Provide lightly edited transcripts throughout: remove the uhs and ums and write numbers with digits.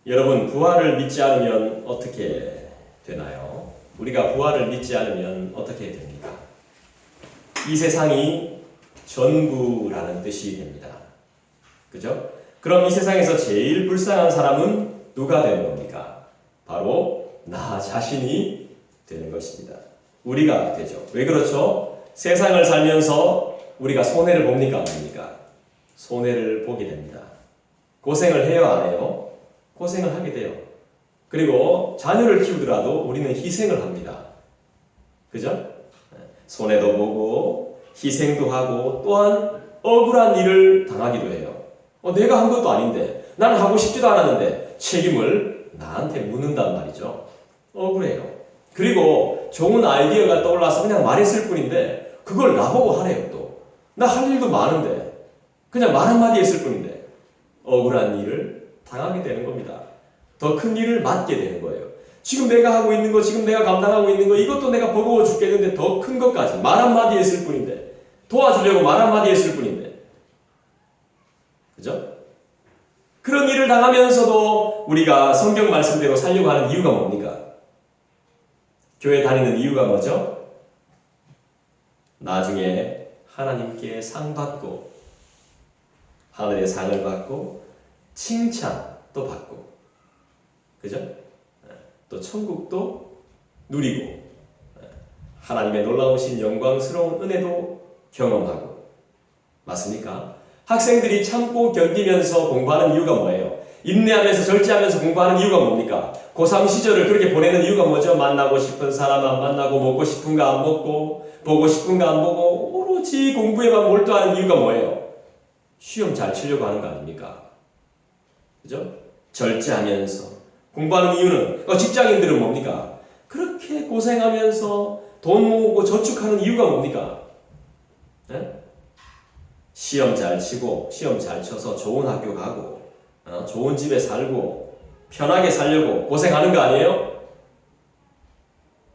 여러분, 부활을 믿지 않으면 어떻게 되나요? 우리가 부활을 믿지 않으면 어떻게 됩니까? 이 세상이 전부라는 뜻이 됩니다. 그죠? 그럼 이 세상에서 제일 불쌍한 사람은 누가 되는 겁니까? 바로 나 자신이 되는 것입니다. 우리가 되죠. 왜 그렇죠? 세상을 살면서 우리가 손해를 봅니까? 안 봅니까? 손해를 보게 됩니다. 고생을 해요? 안 해요? 고생을 하게 돼요. 그리고 자녀를 키우더라도 우리는 희생을 합니다. 그죠? 손해도 보고 희생도 하고 또한 억울한 일을 당하기도 해요. 내가 한 것도 아닌데 나는 하고 싶지도 않았는데 책임을 나한테 묻는단 말이죠. 억울해요. 그리고 좋은 아이디어가 떠올라서 그냥 말했을 뿐인데 그걸 나보고 하래요 또. 나 할 일도 많은데 그냥 말 한마디 했을 뿐인데 억울한 일을 당하게 되는 겁니다. 더 큰 일을 맡게 되는 거예요. 지금 내가 하고 있는 거, 지금 내가 감당하고 있는 거 이것도 내가 버거워 죽겠는데 더 큰 것까지 말 한마디 했을 뿐인데 도와주려고 말 한마디 했을 뿐인데 그죠? 그런 일을 당하면서도 우리가 성경 말씀대로 살려고 하는 이유가 뭡니까? 교회 다니는 이유가 뭐죠? 나중에 하나님께 상 받고 하늘의 상을 받고 칭찬도 받고 그죠? 또 천국도 누리고 하나님의 놀라우신 영광스러운 은혜도 경험하고 맞습니까? 학생들이 참고 견디면서 공부하는 이유가 뭐예요? 인내하면서 절제하면서 공부하는 이유가 뭡니까? 고3 시절을 그렇게 보내는 이유가 뭐죠? 만나고 싶은 사람 안 만나고 먹고 싶은 거 안 먹고 보고 싶은 거 안 보고 오로지 공부에만 몰두하는 이유가 뭐예요? 시험 잘 치려고 하는 거 아닙니까? 그죠? 절제하면서 공부하는 이유는 직장인들은 뭡니까? 그렇게 고생하면서 돈 모으고 저축하는 이유가 뭡니까? 네? 시험 잘 치고 시험 잘 쳐서 좋은 학교 가고 좋은 집에 살고 편하게 살려고 고생하는 거 아니에요?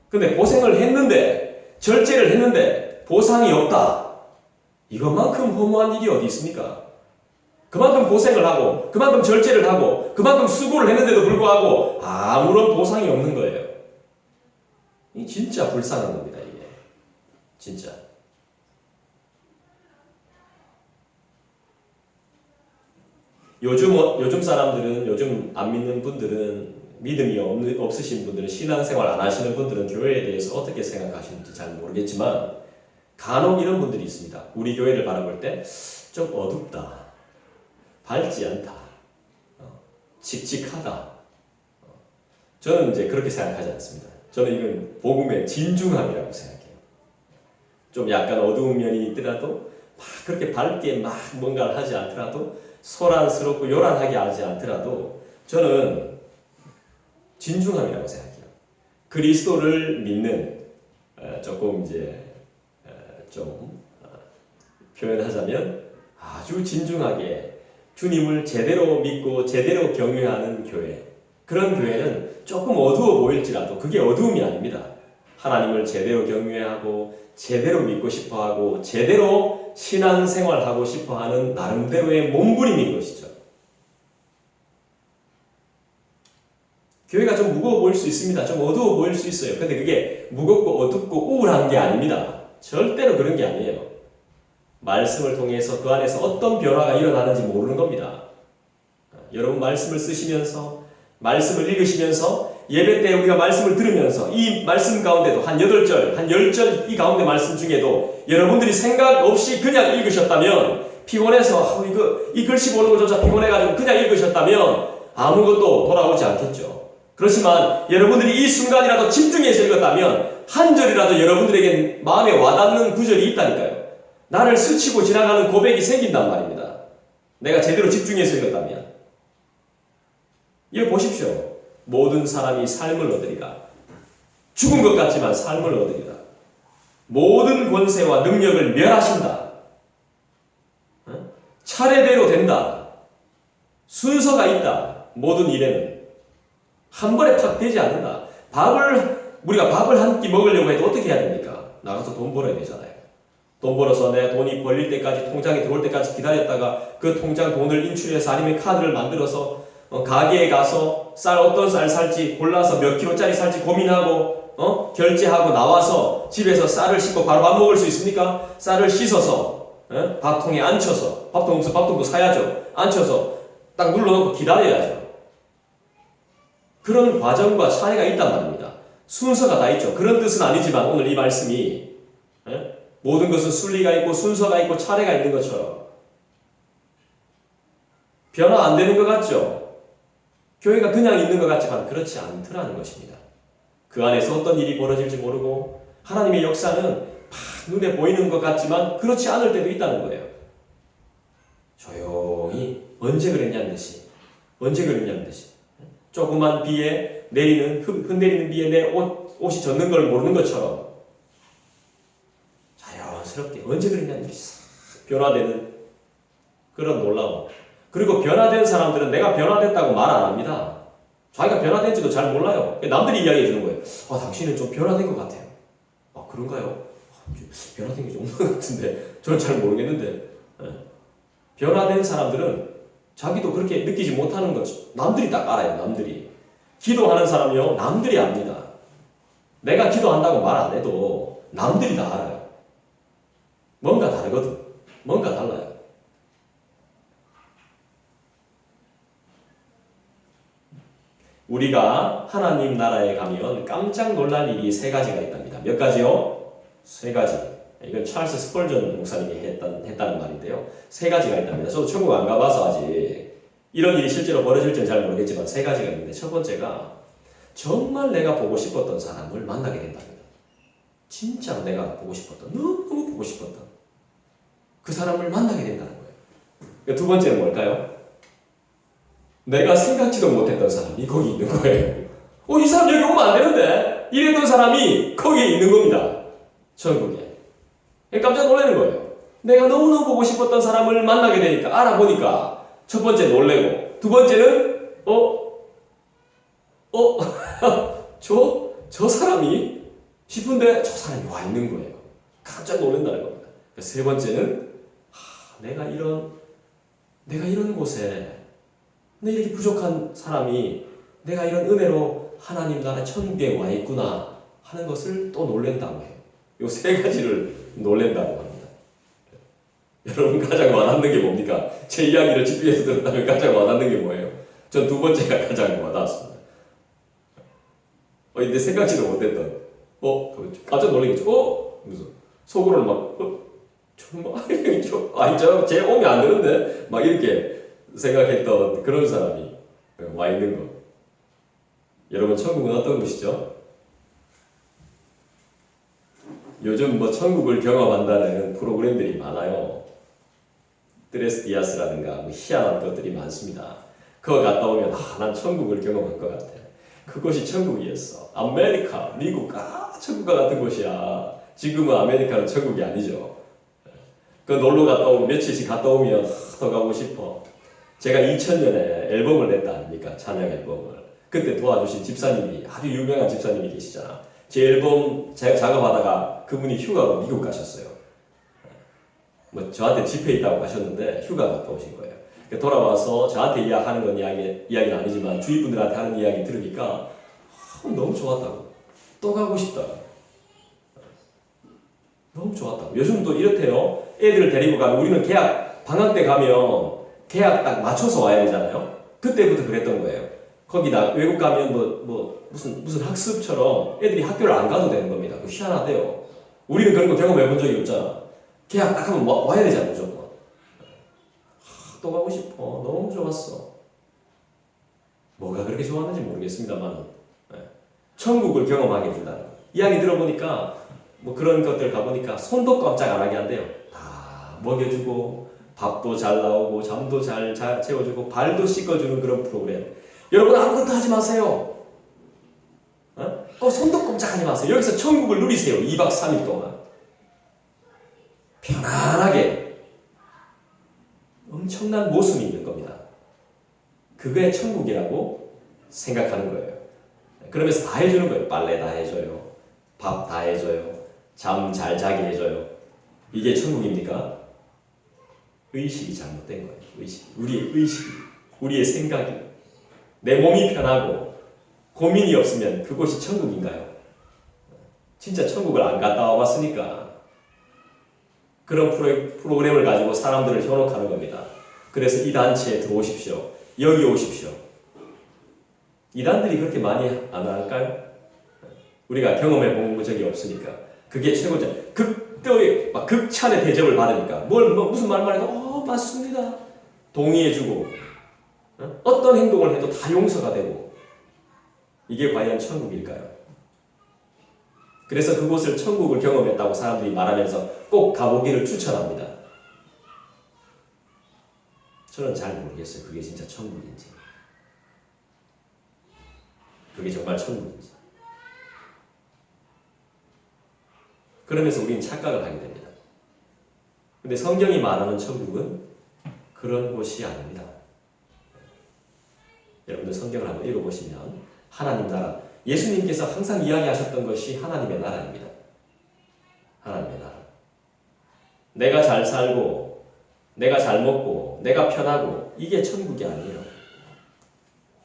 근데 고생을 했는데 절제를 했는데 보상이 없다. 이것만큼 허무한 일이 어디 있습니까? 그만큼 고생을 하고 그만큼 절제를 하고 그만큼 수고를 했는데도 불구하고 아무런 보상이 없는 거예요. 이 진짜 불쌍한 겁니다. 이게 진짜. 요즘 사람들은 요즘 안 믿는 분들은 믿음이 없으신 분들은 신앙생활 안 하시는 분들은 교회에 대해서 어떻게 생각하시는지 잘 모르겠지만 간혹 이런 분들이 있습니다. 우리 교회를 바라볼 때 좀 어둡다. 밝지 않다. 칙칙하다. 저는 이제 그렇게 생각하지 않습니다. 저는 이건 복음의 진중함이라고 생각해요. 좀 약간 어두운 면이 있더라도 막 그렇게 밝게 막 뭔가를 하지 않더라도 소란스럽고 요란하게 하지 않더라도 저는 진중함이라고 생각해요. 그리스도를 믿는 조금 이제 좀 표현하자면 아주 진중하게 주님을 제대로 믿고 제대로 경외하는 교회. 그런 교회는 조금 어두워 보일지라도 그게 어두움이 아닙니다. 하나님을 제대로 경외하고 제대로 믿고 싶어하고 제대로 신앙생활하고 싶어하는 나름대로의 몸부림인 것이죠. 교회가 좀 무거워 보일 수 있습니다. 좀 어두워 보일 수 있어요. 근데 그게 무겁고 어둡고 우울한 게 아닙니다. 절대로 그런 게 아니에요. 말씀을 통해서 그 안에서 어떤 변화가 일어나는지 모르는 겁니다. 여러분 말씀을 쓰시면서 말씀을 읽으시면서 예배 때 우리가 말씀을 들으면서 이 말씀 가운데도 한 8절, 한 10절 이 가운데 말씀 중에도 여러분들이 생각 없이 그냥 읽으셨다면 피곤해서 이 글씨 보는 것조차 피곤해가지고 그냥 읽으셨다면 아무것도 돌아오지 않겠죠. 그렇지만 여러분들이 이 순간이라도 집중해서 읽었다면 한 절이라도 여러분들에게 마음에 와닿는 구절이 있다니까요. 나를 스치고 지나가는 고백이 생긴단 말입니다. 내가 제대로 집중해서 읽었다면. 이거 보십시오. 모든 사람이 삶을 얻으리라. 죽은 것 같지만 삶을 얻으리라. 모든 권세와 능력을 멸하신다. 차례대로 된다. 순서가 있다. 모든 일에는. 한 번에 탁 되지 않는다. 우리가 밥을 한 끼 먹으려고 해도 어떻게 해야 됩니까? 나가서 돈 벌어야 되잖아요. 돈 벌어서 내 돈이 벌릴 때까지 통장에 들어올 때까지 기다렸다가 그 통장 돈을 인출해서 아니면 카드를 만들어서 가게에 가서 어떤 쌀 살지 골라서 몇 킬로짜리 살지 고민하고 결제하고 나와서 집에서 쌀을 씻고 바로 밥 먹을 수 있습니까? 쌀을 씻어서 밥통에 앉혀서 밥통 없어 밥통도 사야죠. 앉혀서 딱 눌러놓고 기다려야죠. 그런 과정과 차이가 있단 말입니다. 순서가 다 있죠. 그런 뜻은 아니지만 오늘 이 말씀이 모든 것은 순리가 있고 순서가 있고 차례가 있는 것처럼 변화 안 되는 것 같죠? 교회가 그냥 있는 것 같지만 그렇지 않더라는 것입니다. 그 안에서 어떤 일이 벌어질지 모르고 하나님의 역사는 막 눈에 보이는 것 같지만 그렇지 않을 때도 있다는 거예요. 조용히 언제 그랬냐는 듯이 조그만 비에 흔내리는 비에 내 옷이 젖는 걸 모르는 것처럼 자연스럽게 언제 그랬냐는 듯이 변화되는 그런 놀라움. 그리고 변화된 사람들은 내가 변화됐다고 말 안 합니다. 자기가 변화된지도 잘 몰라요. 남들이 이야기해 주는 거예요. 당신은 좀 변화된 것 같아요. 그런가요? 변화된 게 좀 없는 것 같은데 저는 잘 모르겠는데 변화된 사람들은 자기도 그렇게 느끼지 못하는 거죠. 남들이 딱 알아요. 남들이. 기도하는 사람이요. 남들이 압니다. 내가 기도한다고 말 안 해도 남들이 다 알아요. 뭔가 다르거든. 뭔가 달라요. 우리가 하나님 나라에 가면 깜짝 놀랄 일이 세 가지가 있답니다. 몇 가지요? 세 가지. 이건 찰스 스펄전 목사님이 했다는 말인데요. 세 가지가 있답니다. 저도 천국 안 가봐서 아직 이런 일이 실제로 벌어질지는 잘 모르겠지만 세 가지가 있는데 첫 번째가 정말 내가 보고 싶었던 사람을 만나게 된답니다. 진짜로 내가 보고 싶었던, 너무 보고 싶었던 그 사람을 만나게 된다는 거예요. 두 번째는 뭘까요? 내가 생각지도 못했던 사람이 거기 있는 거예요. 이 사람 여기 오면 안 되는데? 이랬던 사람이 거기에 있는 겁니다. 천국에. 깜짝 놀라는 거예요. 내가 너무너무 보고 싶었던 사람을 만나게 되니까, 알아보니까, 첫 번째 놀래고, 두 번째는, 저 사람이? 싶은데, 저 사람이 와 있는 거예요. 깜짝 놀란다는 겁니다. 세 번째는, 내가 이런 곳에, 근데 이렇게 부족한 사람이 내가 이런 은혜로 하나님 나라 천국에 와 있구나 하는 것을 또 놀랜다고 해요. 이 세 가지를 놀랜다고 합니다. 여러분 가장 와닿는 게 뭡니까? 제 이야기를 집중해서 들었다면 가장 와닿는 게 뭐예요? 전 두 번째가 가장 와닿았습니다. 근데 생각지도 못했던 깜짝 놀라겠죠? 무슨 속으로는 막 정말 제 몸이 안 되는데 막 이렇게 생각했던 그런 사람이 와 있는 것. 여러분 천국은 어떤 곳이죠? 요즘 천국을 경험한다는 프로그램들이 많아요. 드레스 디아스라든가 희한한 것들이 많습니다. 그거 갔다 오면 난 천국을 경험한 것 같아. 그곳이 천국이었어. 아메리카, 미국, 천국과 같은 곳이야. 지금은 아메리카는 천국이 아니죠. 그 놀러 갔다 오면 며칠씩 갔다 오면 더 가고 싶어. 제가 2000년에 앨범을 냈다 아닙니까? 찬양 앨범을. 그때 도와주신 집사님이 아주 유명한 집사님이 계시잖아. 제 앨범 작업하다가 그분이 휴가로 미국 가셨어요. 저한테 집회 있다고 가셨는데 휴가 갔다 오신 거예요. 돌아와서 저한테 이야기하는 건 이야기는 아니지만 주위 분들한테 하는 이야기 들으니까 너무 좋았다고. 또 가고 싶다. 너무 좋았다고. 요즘도 이렇대요. 애들을 데리고 가면 우리는 방학 때 가면 계약 딱 맞춰서 와야 되잖아요. 그때부터 그랬던 거예요. 거기다 외국 가면 무슨 학습처럼 애들이 학교를 안 가도 되는 겁니다. 희한하대요. 우리는 그런 거 경험해 본 적이 없잖아. 계약 딱 하면 와야 되잖아, 무조건. 또 가고 싶어. 너무 좋았어. 뭐가 그렇게 좋았는지 모르겠습니다만 천국을 경험하게 해준다는 거. 이야기 들어보니까 그런 것들 가보니까 손도 깜짝 안 하게 한대요. 다 먹여주고 밥도 잘 나오고 잠도 잘 채워주고 발도 씻어주는 그런 프로그램. 여러분 아무것도 하지 마세요. 손도 꼼짝하지 마세요. 여기서 천국을 누리세요. 2박 3일 동안. 편안하게. 엄청난 모습이 있는 겁니다. 그게 천국이라고 생각하는 거예요. 그러면서 다 해주는 거예요. 빨래 다 해줘요. 밥 다 해줘요. 잠 잘 자게 해줘요. 이게 천국입니까? 의식이 잘못된 거예요. 우리의 의식이, 우리의 생각이. 내 몸이 편하고 고민이 없으면 그곳이 천국인가요? 진짜 천국을 안 갔다 와봤으니까 그런 프로그램을 가지고 사람들을 현혹하는 겁니다. 그래서 이 단체에 들어오십시오. 여기 오십시오. 이단들이 그렇게 많이 안 할까요? 우리가 경험해 본 적이 없으니까 그게 최고죠. 극찬의 대접을 받으니까 무슨 말만 해도 맞습니다. 동의해주고 어떤 행동을 해도 다 용서가 되고 이게 과연 천국일까요? 그래서 그곳을 천국을 경험했다고 사람들이 말하면서 꼭 가보기를 추천합니다. 저는 잘 모르겠어요. 그게 진짜 천국인지. 그게 정말 천국인지. 그러면서 우리는 착각을 하게 됩니다. 근데 성경이 말하는 천국은 그런 곳이 아닙니다. 여러분들 성경을 한번 읽어보시면 하나님 나라, 예수님께서 항상 이야기하셨던 것이 하나님의 나라입니다. 하나님의 나라. 내가 잘 살고 내가 잘 먹고 내가 편하고 이게 천국이 아니에요.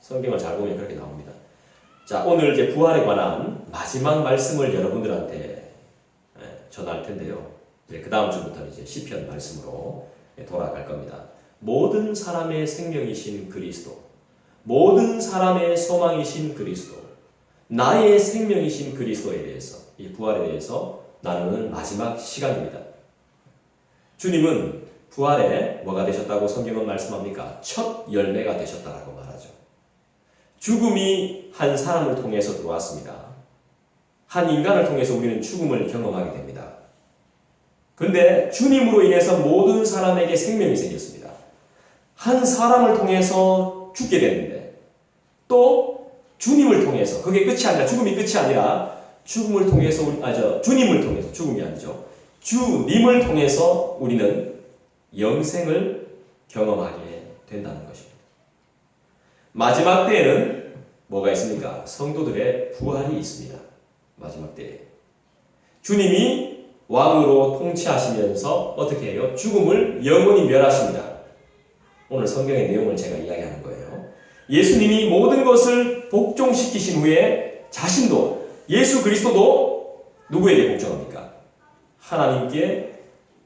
성경을 잘 보면 그렇게 나옵니다. 자, 오늘 이제 부활에 관한 마지막 말씀을 여러분들한테 전할 텐데요. 이제 그 다음 주부터는 이제 시편 말씀으로 돌아갈 겁니다. 모든 사람의 생명이신 그리스도, 모든 사람의 소망이신 그리스도, 나의 생명이신 그리스도에 대해서, 이 부활에 대해서 나누는 마지막 시간입니다. 주님은 부활에 뭐가 되셨다고 성경은 말씀합니까? 첫 열매가 되셨다라고 말하죠. 죽음이 한 사람을 통해서 들어왔습니다. 한 인간을 통해서 우리는 죽음을 경험하게 됩니다. 그런데 주님으로 인해서 모든 사람에게 생명이 생겼습니다. 한 사람을 통해서 죽게 됐는데 또 주님을 통해서, 그게 끝이 아니라, 죽음이 끝이 아니라 죽음을 통해서 주님을 통해서, 죽음이 아니죠. 주님을 통해서 우리는 영생을 경험하게 된다는 것입니다. 마지막 때에는 뭐가 있습니까? 성도들의 부활이 있습니다. 마지막 때에 주님이 왕으로 통치하시면서 어떻게 해요? 죽음을 영원히 멸하십니다. 오늘 성경의 내용을 제가 이야기하는 거예요. 예수님이 모든 것을 복종시키신 후에 자신도, 예수 그리스도도 누구에게 복종합니까? 하나님께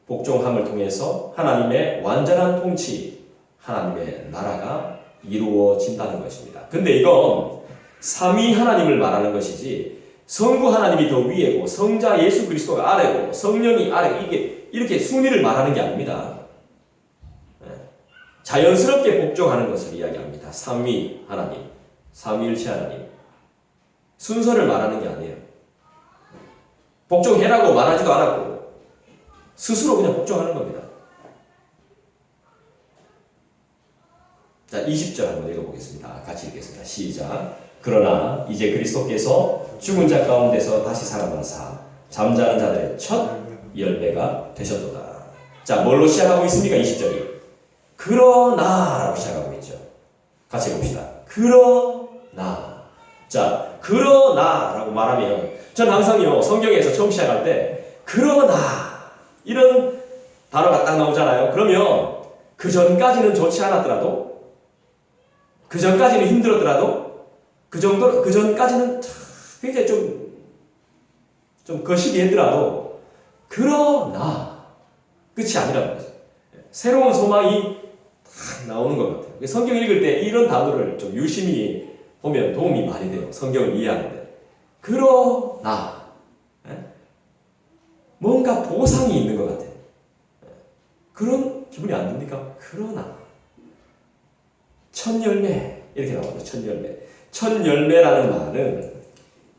복종함을 통해서 하나님의 완전한 통치, 하나님의 나라가 이루어진다는 것입니다. 근데 이건 삼위 하나님을 말하는 것이지 성부 하나님이 더 위에고 성자 예수 그리스도가 아래고 성령이 아래고 이렇게 순위를 말하는 게 아닙니다. 자연스럽게 복종하는 것을 이야기합니다. 삼위 하나님, 삼위일체 하나님. 순서를 말하는 게 아니에요. 복종해라고 말하지도 않았고 스스로 그냥 복종하는 겁니다. 자, 20절 한번 읽어보겠습니다. 같이 읽겠습니다. 시작. 그러나 이제 그리스도께서 죽은 자 가운데서 다시 살아나사 잠자는 자들의 첫 열매가 되셨도다. 자, 뭘로 시작하고 있습니까? 20절이. 그러나라고 시작하고 있죠. 같이 봅시다. 그러나. 자, 그러나라고 말하면 전 항상요, 성경에서 처음 시작할 때 그러나 이런 단어가 딱 나오잖아요. 그러면 그 전까지는 좋지 않았더라도, 그 전까지는 힘들었더라도, 그 전까지는 굉장히 좀 거시기 했더라도, 그러나 끝이 아니라는 거죠. 새로운 소망이 딱 나오는 것 같아요. 성경 읽을 때 이런 단어를 좀 유심히 보면 도움이 많이 돼요. 성경을 이해하는데. 그러나 뭔가 보상이 있는 것 같아요. 그런 기분이 안 듭니까? 그러나 첫 열매 이렇게 나오죠. 첫 열매. 첫 열매라는 말은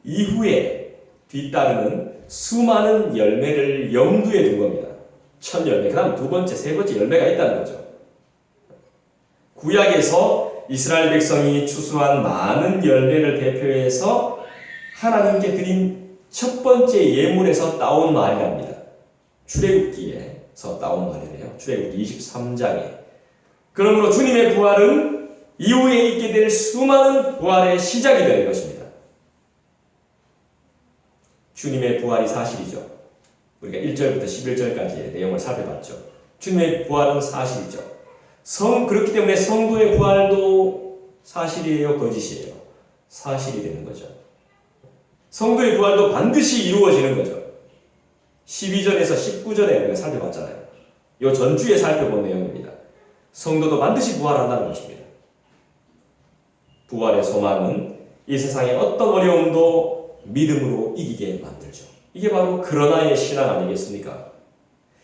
이후에 뒤따르는 수많은 열매를 염두에 둔 겁니다. 첫 열매. 그 다음 두 번째, 세 번째 열매가 있다는 거죠. 구약에서 이스라엘 백성이 추수한 많은 열매를 대표해서 하나님께 드린 첫 번째 예물에서 따온 말이랍니다. 출애굽기에서 따온 말이래요. 출애굽기 23장에. 그러므로 주님의 부활은 이후에 있게 될 수많은 부활의 시작이 되는 것입니다. 주님의 부활이 사실이죠. 우리가 1절부터 11절까지의 내용을 살펴봤죠. 주님의 부활은 사실이죠. 그렇기 때문에 성도의 부활도 사실이에요, 거짓이에요? 사실이 되는 거죠. 성도의 부활도 반드시 이루어지는 거죠. 12절에서 19절에 우리가 살펴봤잖아요. 이 전주에 살펴본 내용입니다. 성도도 반드시 부활한다는 것입니다. 부활의 소망은 이 세상의 어떤 어려움도 믿음으로 이기게 만들죠. 이게 바로 그러나의 신앙 아니겠습니까?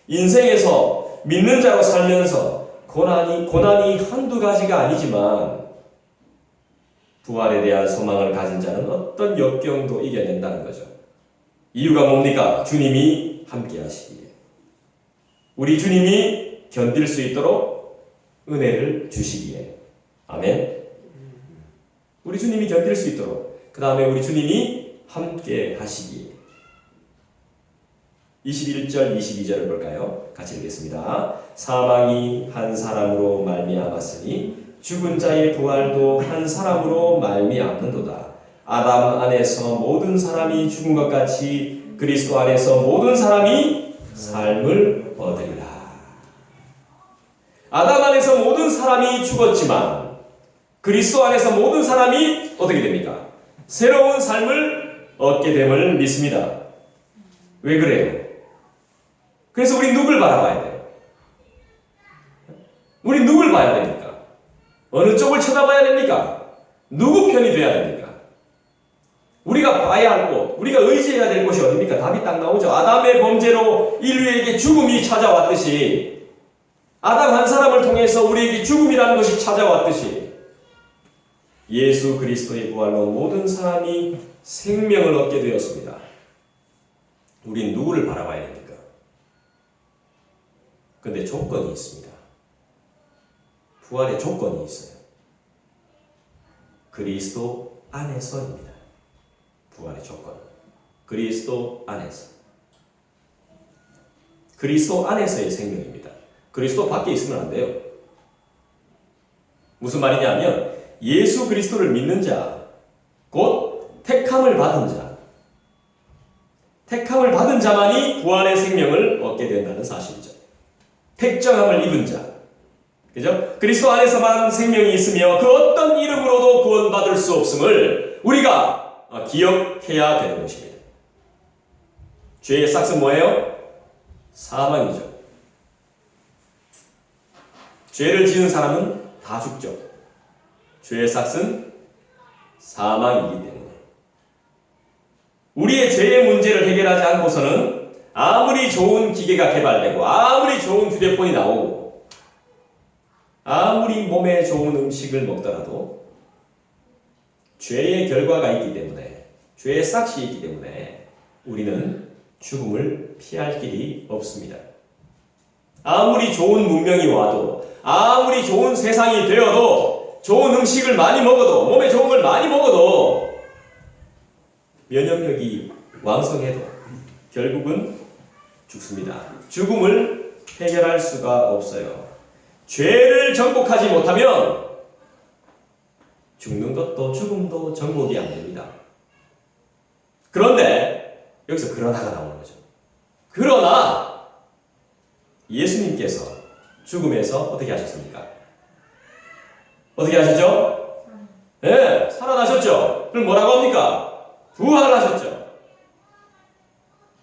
인생에서 믿는 자로 살면서 고난이 한두 가지가 아니지만 부활에 대한 소망을 가진 자는 어떤 역경도 이겨낸다는 거죠. 이유가 뭡니까? 주님이 함께 하시기에. 우리 주님이 견딜 수 있도록 은혜를 주시기에. 아멘. 우리 주님이 견딜 수 있도록, 그 다음에 우리 주님이 함께 하시기에. 21절, 22절을 볼까요? 같이 읽겠습니다. 사망이 한 사람으로 말미암았으니 죽은 자의 부활도 한 사람으로 말미암는도다. 아담 안에서 모든 사람이 죽은 것 같이 그리스도 안에서 모든 사람이 삶을 얻으리라. 아담 안에서 모든 사람이 죽었지만 그리스도 안에서 모든 사람이 어떻게 됩니까? 새로운 삶을 얻게 됨을 믿습니다. 왜 그래요? 그래서 우리 누굴 바라봐야 돼요? 우리 누굴 봐야 됩니까? 어느 쪽을 쳐다봐야 됩니까? 누구 편이 돼야 됩니까? 우리가 봐야 할 곳, 우리가 의지해야 될 곳이 어딥니까? 답이 딱 나오죠. 아담의 범죄로 인류에게 죽음이 찾아왔듯이, 아담 한 사람을 통해서 우리에게 죽음이라는 것이 찾아왔듯이, 예수 그리스도의 부활로 모든 사람이 생명을 얻게 되었습니다. 우린 누구를 바라봐야 됩니까? 근데 조건이 있습니다. 부활의 조건이 있어요. 그리스도 안에서입니다. 부활의 조건. 그리스도 안에서. 그리스도 안에서의 생명입니다. 그리스도 밖에 있으면 안 돼요. 무슨 말이냐면 예수 그리스도를 믿는 자, 곧 택함을 받은 자, 택함을 받은 자만이 부활의 생명을 얻게 된다는 사실이죠. 택정함을 입은 자, 그죠? 그리스도 안에서만 생명이 있으며 그 어떤 이름으로도 구원받을 수 없음을 우리가 기억해야 되는 것입니다. 죄의 삭은 뭐예요? 사망이죠. 죄를 지은 사람은 다 죽죠. 죄의 삭은 사망이기 때문에 우리의 죄의 문제를 해결하지 않고서는 아무리 좋은 기계가 개발되고 아무리 좋은 휴대폰이 나오고 아무리 몸에 좋은 음식을 먹더라도 죄의 결과가 있기 때문에, 죄의 싹이 있기 때문에 우리는 죽음을 피할 길이 없습니다. 아무리 좋은 문명이 와도, 아무리 좋은 세상이 되어도, 좋은 음식을 많이 먹어도, 몸에 좋은 걸 많이 먹어도, 면역력이 왕성해도 결국은 죽습니다. 죽음을 해결할 수가 없어요. 죄를 정복하지 못하면 죽는 것도 죽음도 정복이 안 됩니다. 그런데 여기서 그러나가 나오는 거죠. 그러나 예수님께서 죽음에서 어떻게 하셨습니까? 어떻게 하셨죠? 네, 살아나셨죠. 그럼 뭐라고 합니까? 부활하셨죠.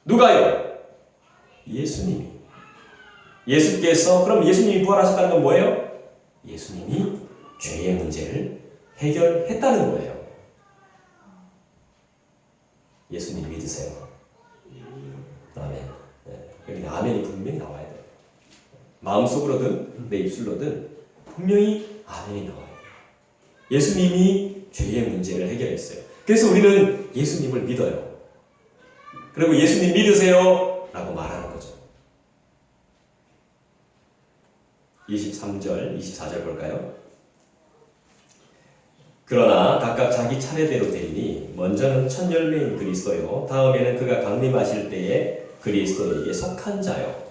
누가요? 예수님이. 예수께서, 그럼 예수님이 부활하셨다는 건 뭐예요? 예수님이 죄의 문제를 해결했다는 거예요. 예수님 믿으세요? 아멘. 네. 여기 아멘이 분명히 나와야 돼요. 마음속으로든 내 입술로든 분명히 아멘이 나와요. 예수님이 죄의 문제를 해결했어요. 그래서 우리는 예수님을 믿어요. 그리고 예수님 믿으세요 라고 말하는 거죠. 23절, 24절 볼까요? 그러나 각각 자기 차례대로 되리니 먼저는 첫 열매인 그리스도요, 다음에는 그가 강림하실 때에 그리스도에게 속한 자요,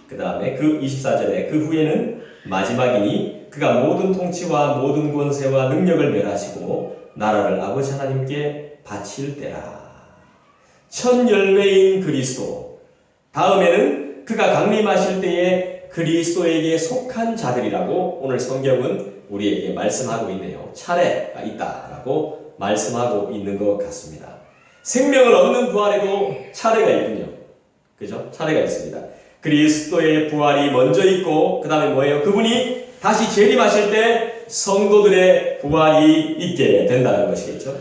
그 다음에 그 24절에 그 후에는 마지막이니 그가 모든 통치와 모든 권세와 능력을 멸하시고 나라를 아버지 하나님께 바칠 때라. 첫 열매인 그리스도, 다음에는 그가 강림하실 때에 그리스도에게 속한 자들이라고 오늘 성경은 우리에게 말씀하고 있네요. 차례가 있다라고 말씀하고 있는 것 같습니다. 생명을 얻는 부활에도 차례가 있군요. 그죠? 차례가 있습니다. 그리스도의 부활이 먼저 있고 그 다음에 뭐예요? 그분이 다시 재림하실 때 성도들의 부활이 있게 된다는 것이겠죠.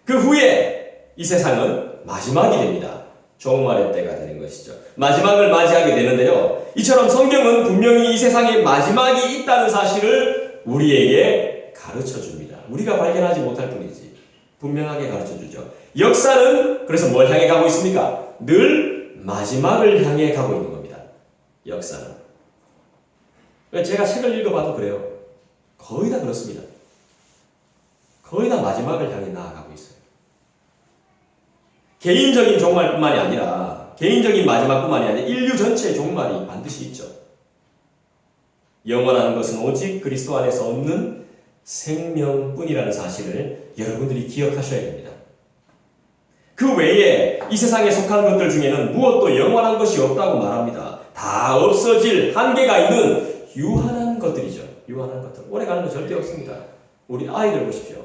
그 후에 이 세상은 마지막이 됩니다. 종말의 때가 되는 것이죠. 마지막을 맞이하게 되는데요. 이처럼 성경은 분명히 이 세상에 마지막이 있다는 사실을 우리에게 가르쳐 줍니다. 우리가 발견하지 못할 뿐이지 분명하게 가르쳐 주죠. 역사는 그래서 뭘 향해 가고 있습니까? 늘 마지막을 향해 가고 있는 겁니다. 역사는. 제가 책을 읽어봐도 그래요. 거의 다 그렇습니다. 거의 다 마지막을 향해 나아가고 있어요. 개인적인 종말뿐만이 아니라 개인적인 마지막뿐만이 아니라 인류 전체의 종말이 반드시 있죠. 영원한 것은 오직 그리스도 안에서 얻는 생명뿐이라는 사실을 여러분들이 기억하셔야 됩니다. 그 외에 이 세상에 속한 것들 중에는 무엇도 영원한 것이 없다고 말합니다. 다 없어질 한계가 있는 유한한 것들이죠. 유한한 것들. 오래 가는 거 절대 없습니다. 우리 아이들 보십시오.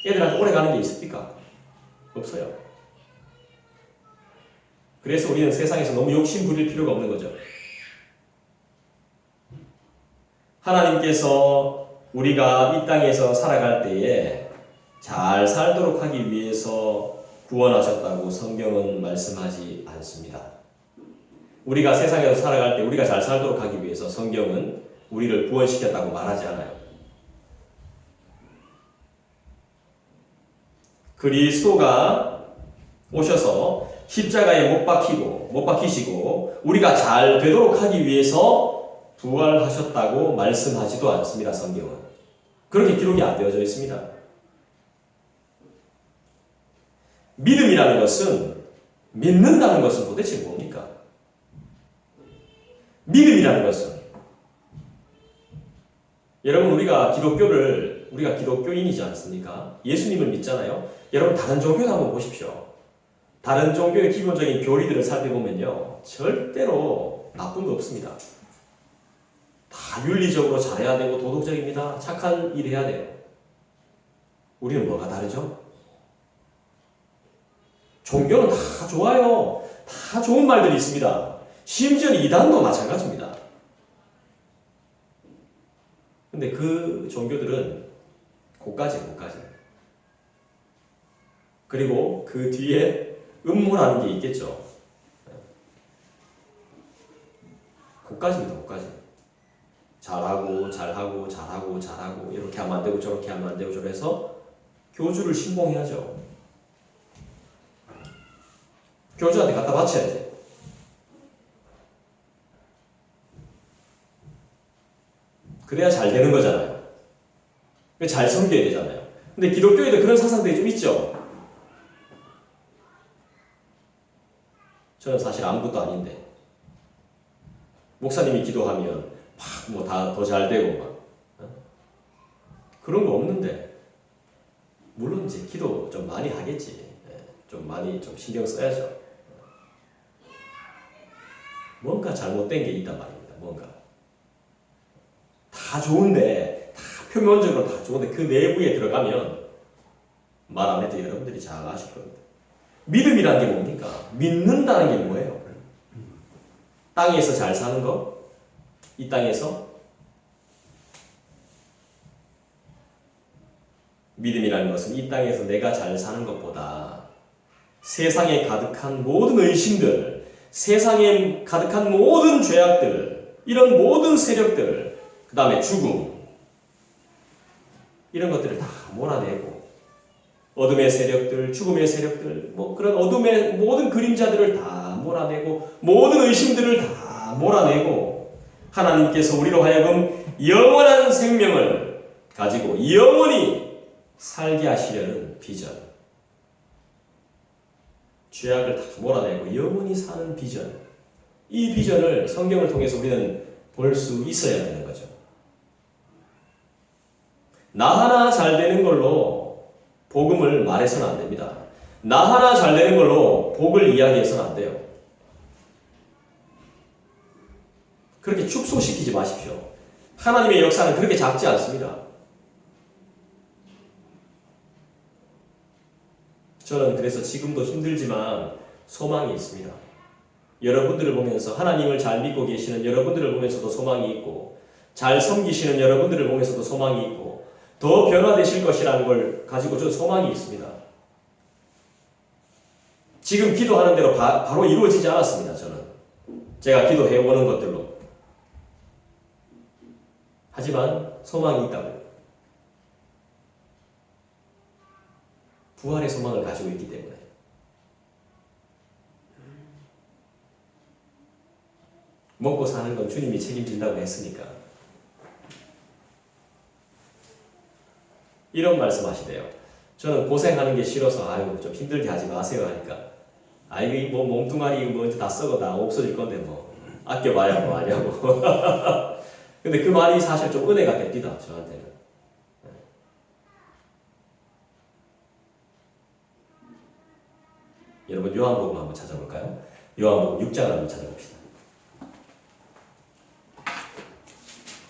애들한테 오래 가는 게 있습니까? 없어요. 그래서 우리는 세상에서 너무 욕심 부릴 필요가 없는 거죠. 하나님께서 우리가 이 땅에서 살아갈 때에 잘 살도록 하기 위해서 구원하셨다고 성경은 말씀하지 않습니다. 우리가 세상에서 살아갈 때 우리가 잘 살도록 하기 위해서 성경은 우리를 구원시켰다고 말하지 않아요. 그리스도가 오셔서 십자가에 못 박히시고 우리가 잘 되도록 하기 위해서 부활하셨다고 말씀하지도 않습니다. 성경은. 그렇게 기록이 안 되어져 있습니다. 믿음이라는 것은 믿는다는 것은 도대체 뭡니까? 믿음이라는 것은 여러분 우리가 기독교인이지 않습니까? 예수님을 믿잖아요. 여러분 다른 종교도 한번 보십시오. 다른 종교의 기본적인 교리들을 살펴보면요. 절대로 나쁜 거 없습니다. 다 윤리적으로 잘해야 되고 도덕적입니다. 착한 일 해야 돼요. 우리는 뭐가 다르죠? 종교는 다 좋아요. 다 좋은 말들이 있습니다. 심지어 이단도 마찬가지입니다. 근데 그 종교들은 고가지. 그리고 그 뒤에 음모라는 게 있겠죠. 고가지입니다. 잘하고 이렇게 하면 안 되고 저렇게 하면 안 되고 저래서 교주를 신봉해야죠. 교주한테 갖다 바쳐야지. 그래야 잘 되는 거잖아요. 잘 섬겨야 되잖아요. 근데 기독교에도 그런 사상들이 좀 있죠. 저는 사실 아무것도 아닌데 목사님이 기도하면 막 다 더 잘 되고 막 그런 거 없는데 물론 이제 기도 좀 많이 하겠지. 좀 많이 좀 신경 써야죠. 뭔가 잘못된 게 있단 말입니다. 뭔가 다 좋은데 다 표면적으로 다 좋은데 그 내부에 들어가면 말 안 해도 여러분들이 잘 아실 겁니다. 믿음이라는 게 뭡니까? 믿는다는 게 뭐예요? 땅에서 잘 사는 거? 이 땅에서? 믿음이라는 것은 이 땅에서 내가 잘 사는 것보다 세상에 가득한 모든 의심들, 세상에 가득한 모든 죄악들, 이런 모든 세력들, 그 다음에 죽음, 이런 것들을 다 몰아내고 어둠의 세력들, 죽음의 세력들, 그런 어둠의 모든 그림자들을 다 몰아내고 모든 의심들을 다 몰아내고 하나님께서 우리로 하여금 영원한 생명을 가지고 영원히 살게 하시려는 비전, 죄악을 다 몰아내고 영원히 사는 비전, 이 비전을 성경을 통해서 우리는 볼 수 있어야 되는 거죠. 나 하나 잘 되는 걸로 복음을 말해서는 안 됩니다. 나 하나 잘 되는 걸로 복을 이야기해서는 안 돼요. 그렇게 축소시키지 마십시오. 하나님의 역사는 그렇게 작지 않습니다. 저는 그래서 지금도 힘들지만 소망이 있습니다. 여러분들을 보면서 하나님을 잘 믿고 계시는 여러분들을 보면서도 소망이 있고 잘 섬기시는 여러분들을 보면서도 소망이 있고 더 변화되실 것이라는 걸 가지고 저는 소망이 있습니다. 지금 기도하는 대로 바로 이루어지지 않았습니다. 저는 제가 기도해오는 것들로. 하지만 소망이 있다고요. 부활의 소망을 가지고 있기 때문에. 먹고 사는 건 주님이 책임진다고 했으니까. 이런 말씀 하시대요. 저는 고생하는 게 싫어서 아유 좀 힘들게 하지 마세요 하니까 이거 뭐 몸뚱아리 뭐 이제 다 썩어 다 없어질 건데 뭐 아껴봐야 뭐 하냐고. 근데 그 말이 사실 좀 은혜가 됩니다. 저한테는. 여러분 요한복음 한번 찾아볼까요? 요한복음 6장 한번 찾아봅시다.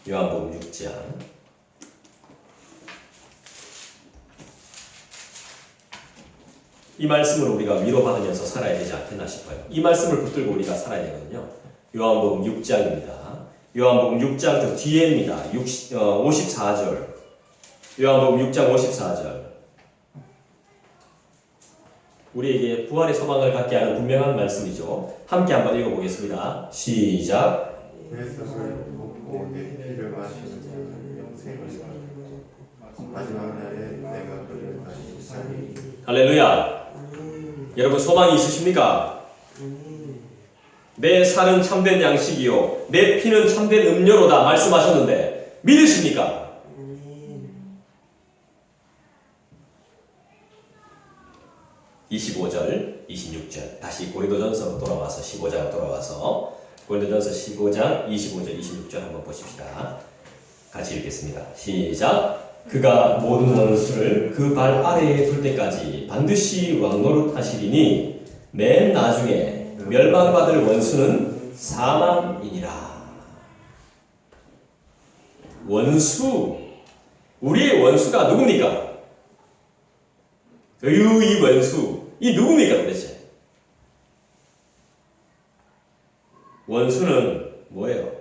요한복음 6장 이 말씀을 우리가 위로받으면서 살아야 되지 않겠나 싶어요. 이 말씀을 붙들고 우리가 살아야 되거든요. 요한복음 6장입니다. 요한복음 6장 좀 뒤에입니다. 54절. 요한복음 6장 54절. 우리에게 부활의 소망을 갖게 하는 분명한 말씀이죠. 함께 한번 읽어보겠습니다. 시작. 내 뜻을 굽고 내 피를 마시는 자는 영생을 받고 마지막 날에 내가 그를 다시 살리리. 할렐루야. 여러분 소망이 있으십니까? 내 살은 참된 양식이요 내 피는 참된 음료로다 말씀하셨는데 믿으십니까? 25절, 26절 다시 고린도전서로 돌아와서 15장 돌아와서 고린도전서 15장 25절, 26절 한번 보십시다. 같이 읽겠습니다. 시작. 그가 모든 원수를 그 발 아래에 둘 때까지 반드시 왕노릇 하시리니 맨 나중에 멸망받을 원수는 사망이니라. 원수, 우리의 원수가 누굽니까? 이 원수, 이 누굽니까 도대체? 원수는 뭐예요?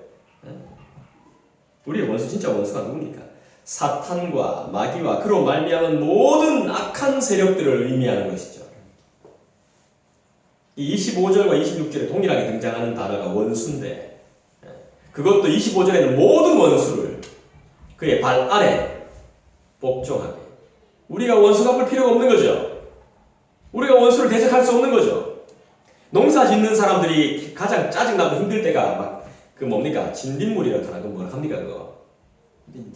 우리의 원수 진짜 원수가 누굽니까? 사탄과 마귀와 그로 말미암은 모든 악한 세력들을 의미하는 것이죠. 이 25절과 26절에 동일하게 등장하는 단어가 원수인데 그것도 25절에는 모든 원수를 그의 발 아래 복종하게. 우리가 원수 갚을 필요가 없는 거죠. 우리가 원수를 대적할 수 없는 거죠. 농사 짓는 사람들이 가장 짜증나고 힘들 때가 막 그 뭡니까? 진딧물이라 하나 그 뭐라 합니까 그거?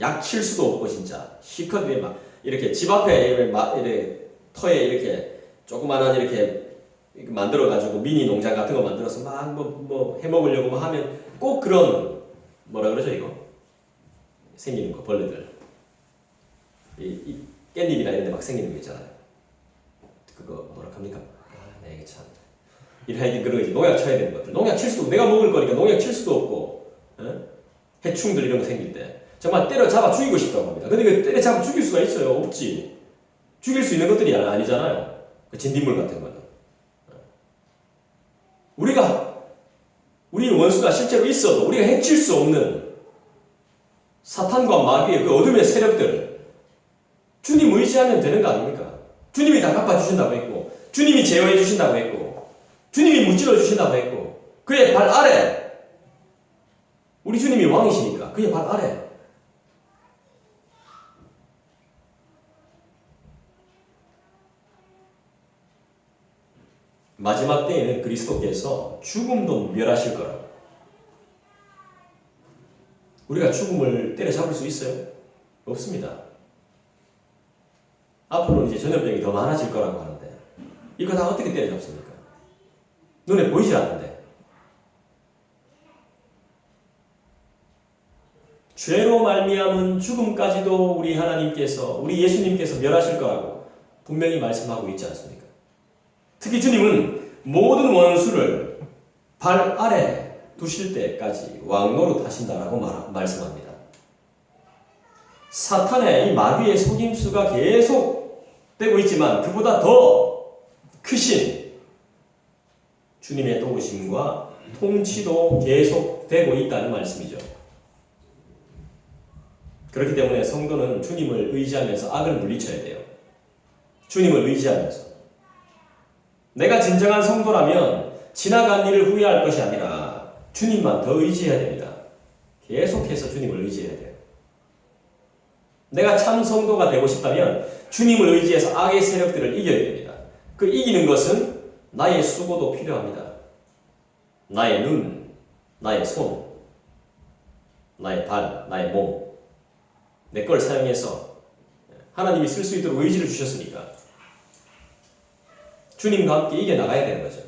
약 칠 수도 없고 진짜 시커먼 막 이렇게 집 앞에 이렇게 터에 이렇게 조그만한 이렇게 만들어 가지고 미니 농장 같은 거 만들어서 막 뭐 해먹으려고 막 하면 꼭 그런 뭐라 그러죠 이거? 생기는 거 벌레들 이 깻잎이나 이런 데 막 생기는 거 있잖아요. 그거 뭐라 합니까? 네 참. 이렇게 그런 거지. 농약 쳐야 되는 것들. 농약 칠 수도 내가 먹을 거니까 농약 칠 수도 없고 해충들 이런 거 생길 때 정말 때려잡아 죽이고 싶다고 합니다. 근데 그 때려잡아 죽일 수가 있어요? 없지. 죽일 수 있는 것들이 아니잖아요. 그 진딧물 같은 거는. 우리 원수가 실제로 있어도 우리가 해칠 수 없는 사탄과 마귀의 그 어둠의 세력들을 주님 의지하면 되는 거 아닙니까? 주님이 다 갚아주신다고 했고 주님이 제어해 주신다고 했고 주님이 무찔러 주신다고 했고 그의 발 아래 우리 주님이 왕이시니까 그의 발 아래 마지막 때에는 그리스도께서 죽음도 멸하실 거라고. 우리가 죽음을 때려잡을 수 있어요? 없습니다. 앞으로는 이제 전염병이 더 많아질 거라고 하는데 이거 다 어떻게 때려잡습니까? 눈에 보이지 않는데. 죄로 말미암은 죽음까지도 우리 하나님께서 우리 예수님께서 멸하실 거라고 분명히 말씀하고 있지 않습니까? 특히 주님은 모든 원수를 발 아래 두실 때까지 왕노릇 하신다라고 말씀합니다. 사탄의 이 마귀의 속임수가 계속 되고 있지만 그보다 더 크신 주님의 도우심과 통치도 계속되고 있다는 말씀이죠. 그렇기 때문에 성도는 주님을 의지하면서 악을 물리쳐야 돼요. 주님을 의지하면서. 내가 진정한 성도라면 지나간 일을 후회할 것이 아니라 주님만 더 의지해야 됩니다. 계속해서 주님을 의지해야 돼요. 내가 참 성도가 되고 싶다면 주님을 의지해서 악의 세력들을 이겨야 됩니다. 그 이기는 것은 나의 수고도 필요합니다. 나의 눈, 나의 손, 나의 발, 나의 몸, 내 걸 사용해서 하나님이 쓸 수 있도록 의지를 주셨으니까 주님과 함께 이겨나가야 되는 거죠.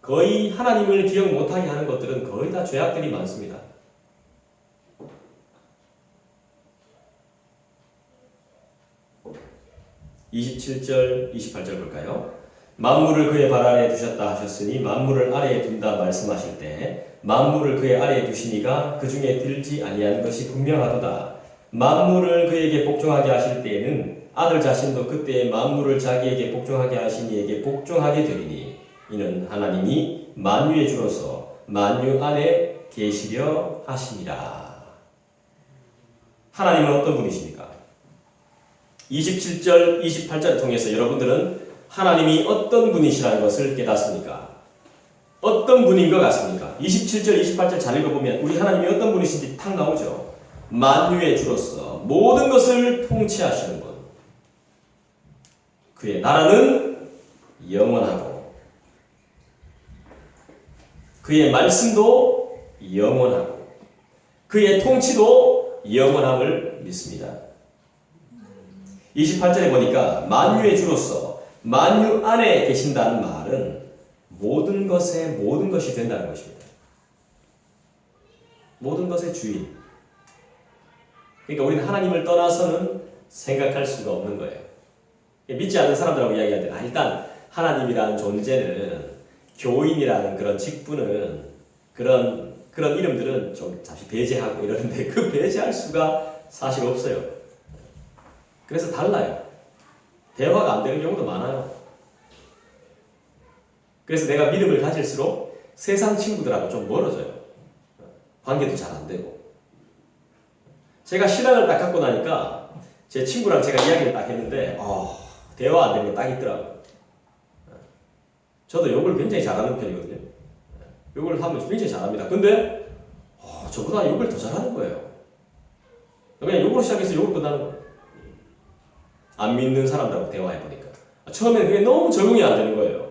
거의 하나님을 기억 못하게 하는 것들은 거의 다 죄악들이 많습니다. (27절) (28절) 볼까요? 만물을 그의 발 아래에 두셨다 하셨으니 만물을 아래에 둔다 말씀하실 때 만물을 그의 아래에 두시니가 그 중에 들지 아니한 것이 분명하도다. 만물을 그에게 복종하게 하실 때에는 아들 자신도 그때에 만물을 자기에게 복종하게 하신 이에게 복종하게 되리니 이는 하나님이 만유의 주로서 만유 안에 계시려 하심이라. 하나님은 어떤 분이십니까? 27절, 28절을 통해서 여러분들은 하나님이 어떤 분이시라는 것을 깨닫습니까? 어떤 분인 것 같습니까? 27절, 28절 잘 읽어보면 우리 하나님이 어떤 분이신지 탁 나오죠. 만유의 주로서 모든 것을 통치하시는 분. 그의 나라는 영원하고 그의 말씀도 영원하고 그의 통치도 영원함을 믿습니다. 28절에 보니까 만유의 주로서 만유 안에 계신다는 말은 모든 것의 모든 것이 된다는 것입니다. 모든 것의 주인. 그러니까 우리는 하나님을 떠나서는 생각할 수가 없는 거예요. 믿지 않는 사람들하고 이야기할 때 일단 하나님이라는 존재는 교인이라는 그런 직분은 그런 이름들은 좀 잠시 배제하고 이러는데 그 배제할 수가 사실 없어요. 그래서 달라요. 대화가 안 되는 경우도 많아요. 그래서 내가 믿음을 가질수록 세상 친구들하고 좀 멀어져요. 관계도 잘 안 되고. 제가 신앙을 딱 갖고 나니까 제 친구랑 제가 이야기를 딱 했는데 대화 안 되는 게 딱 있더라고요. 저도 욕을 굉장히 잘하는 편이거든요. 욕을 하면 굉장히 잘합니다. 근데 저보다 욕을 더 잘하는 거예요. 그냥 욕으로 시작해서 욕을 끝나는 거예요. 안 믿는 사람들하고 대화해보니까 처음에는 그게 너무 적응이 안 되는 거예요.